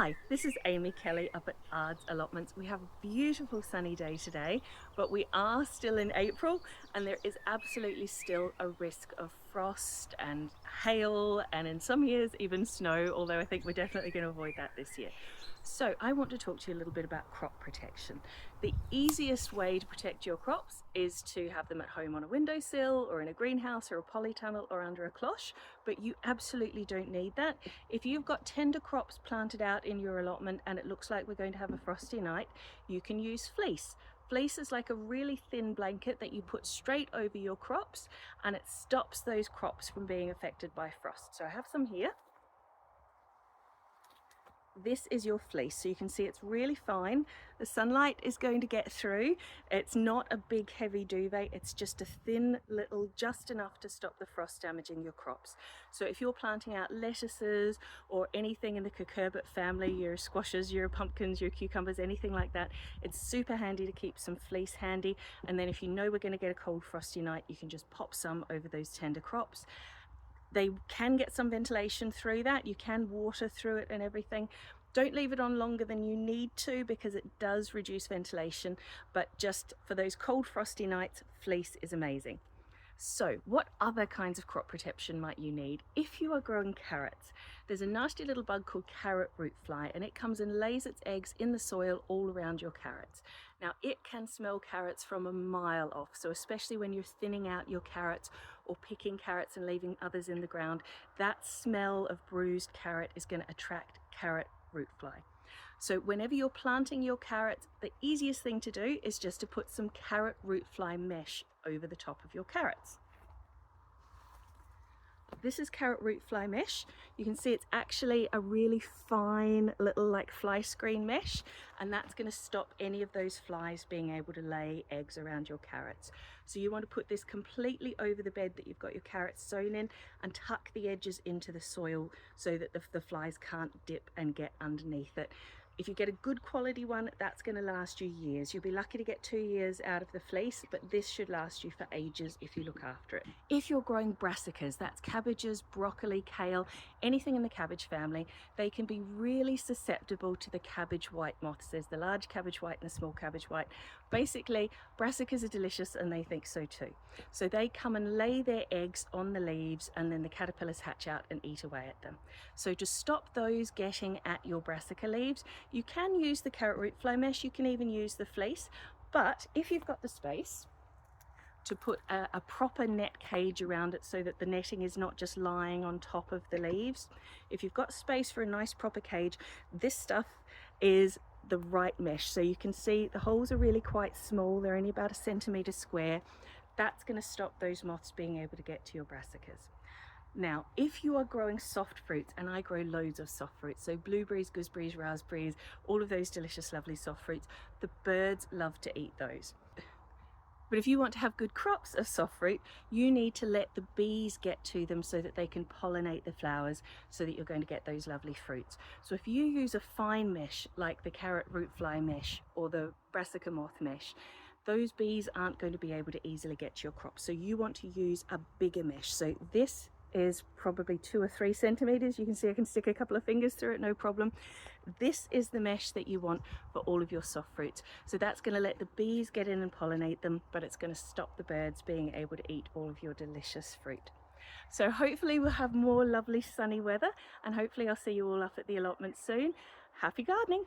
Hi, this is Amy Kelly up at Ards Allotments. We have a beautiful sunny day today, but we are still in April and there is absolutely still a risk of frost and hail and in some years even snow, although I think we're definitely going to avoid that this year. So I want to talk to you a little bit about crop protection. The easiest way to protect your crops is to have them at home on a windowsill or in a greenhouse or a polytunnel or under a cloche, but you absolutely don't need that. If you've got tender crops planted out in your allotment and it looks like we're going to have a frosty night, you can use fleece. Fleece is like a really thin blanket that you put straight over your crops and it stops those crops from being affected by frost. So I have some here. This is your fleece, so you can see it's really fine. The sunlight is going to get through. It's not a big heavy duvet, it's just a thin little, just enough to stop the frost damaging your crops. So if you're planting out lettuces or anything in the cucurbit family, your squashes, your pumpkins, your cucumbers, anything like that, it's super handy to keep some fleece handy. And then if you know we're going to get a cold frosty night, you can just pop some over those tender crops. They can get some ventilation through that. You can water through it and everything. Don't leave it on longer than you need to because it does reduce ventilation, but just for those cold frosty nights, fleece is amazing. So what other kinds of crop protection might you need? If you are growing carrots, there's a nasty little bug called carrot root fly and it comes and lays its eggs in the soil all around your carrots. Now it can smell carrots from a mile off, so especially when you're thinning out your carrots or picking carrots and leaving others in the ground, that smell of bruised carrot is going to attract carrot root fly. So whenever you're planting your carrots, the easiest thing to do is just to put some carrot root fly mesh over the top of your carrots. This is carrot root fly mesh. You can see it's actually a really fine little like fly screen mesh, and that's going to stop any of those flies being able to lay eggs around your carrots. So you want to put this completely over the bed that you've got your carrots sown in and tuck the edges into the soil so that the flies can't dip and get underneath it. If you get a good quality one, that's going to last you years. You'll be lucky to get 2 years out of the fleece, but this should last you for ages if you look after it. If you're growing brassicas, that's cabbages, broccoli, kale, anything in the cabbage family, they can be really susceptible to the cabbage white moths. There's the large cabbage white and the small cabbage white. Basically, brassicas are delicious and they think so too. So they come and lay their eggs on the leaves and then the caterpillars hatch out and eat away at them. So to stop those getting at your brassica leaves, you can use the carrot root fly mesh, you can even use the fleece, but if you've got the space to put a proper net cage around it so that the netting is not just lying on top of the leaves, if you've got space for a nice proper cage, this stuff is the right mesh. So you can see the holes are really quite small, they're only about 1 centimetre square. That's going to stop those moths being able to get to your brassicas. Now, if you are growing soft fruits, and I grow loads of soft fruits, so blueberries, gooseberries, raspberries, all of those delicious, lovely soft fruits, the birds love to eat those. But if you want to have good crops of soft fruit, you need to let the bees get to them so that they can pollinate the flowers so that you're going to get those lovely fruits. So if you use a fine mesh like the carrot root fly mesh or the brassica moth mesh, those bees aren't going to be able to easily get to your crops. So you want to use a bigger mesh. So this is probably 2 or 3 centimeters. You can see I can stick a couple of fingers through it, no problem. This is the mesh that you want for all of your soft fruits. So that's going to let the bees get in and pollinate them, but it's going to stop the birds being able to eat all of your delicious fruit. So hopefully we'll have more lovely sunny weather, and hopefully I'll see you all up at the allotment soon. Happy gardening!